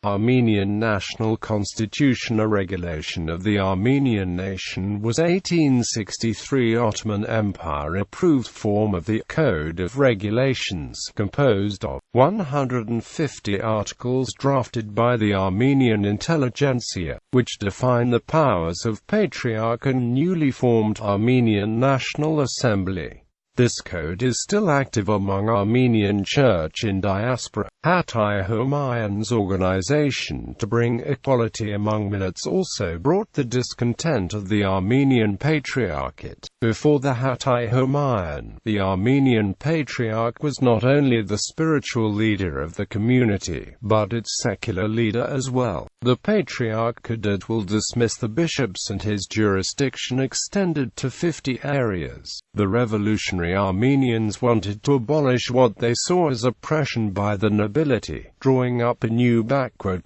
Armenian National Constitution. A regulation of the Armenian Nation was 1863 Ottoman Empire approved form of the Code of Regulations, composed of 150 articles drafted by the Armenian intelligentsia, which define the powers of Patriarch and newly formed Armenian National Assembly. This code is still active among Armenian Church in diaspora.Hatt-ı. Hümayun's organization to bring equality among millets also brought the discontent of the Armenian Patriarchate. Before the Hatt-ı Hümayun, the Armenian Patriarch was not only the spiritual leader of the community, but its secular leader as well. The Patriarchate will dismiss the bishops and his jurisdiction extended to 50 areas. The revolutionary Armenians wanted to abolish what they saw as oppression by the nobility, drawing up a new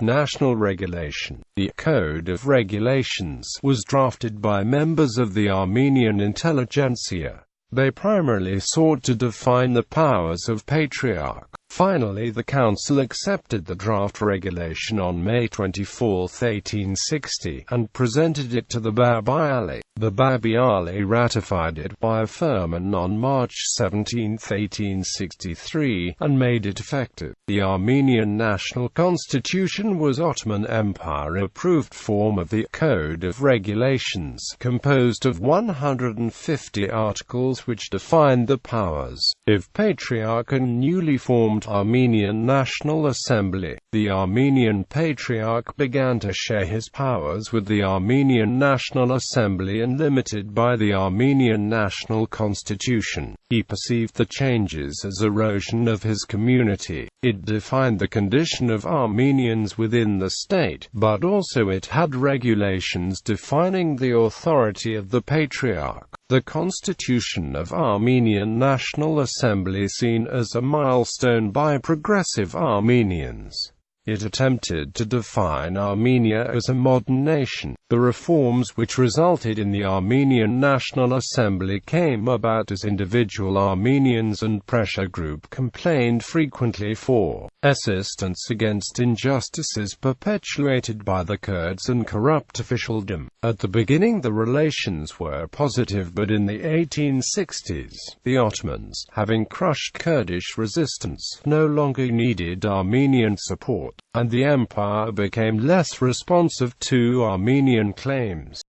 national regulation. The Code of Regulations was drafted by members of the Armenian intelligentsia. They primarily sought to define the powers of Patriarch. Finally, the council accepted the draft regulation on May 24, 1860, and presented it to the Babi-Ali. The Babi-Ali ratified it by affirmation on March 17, 1863, and made it effective. The Armenian National Constitution was Ottoman Empire approved form of the Code of Regulations, composed of 150 articles which defined the powers of Patriarch and newly formed Armenian National Assembly. The Armenian Patriarch began to share his powers with the Armenian National Assembly and limited by the Armenian National Constitution. He perceived the changes as erosion of his community. It defined the condition of Armenians within the state, but also it had regulations defining the authority of the Patriarch. The Constitution of Armenian National Assembly seen as a milestone by progressive Armenians. It attempted to define Armenia as a modern nation. The reforms which resulted in the Armenian National Assembly came about as individual Armenians and pressure group complained frequently for assistance against injustices perpetuated by the Kurds and corrupt officialdom. At the beginning the relations were positive, but in the 1860s, the Ottomans, having crushed Kurdish resistance, no longer needed Armenian support, and the empire became less responsive to Armenian claims.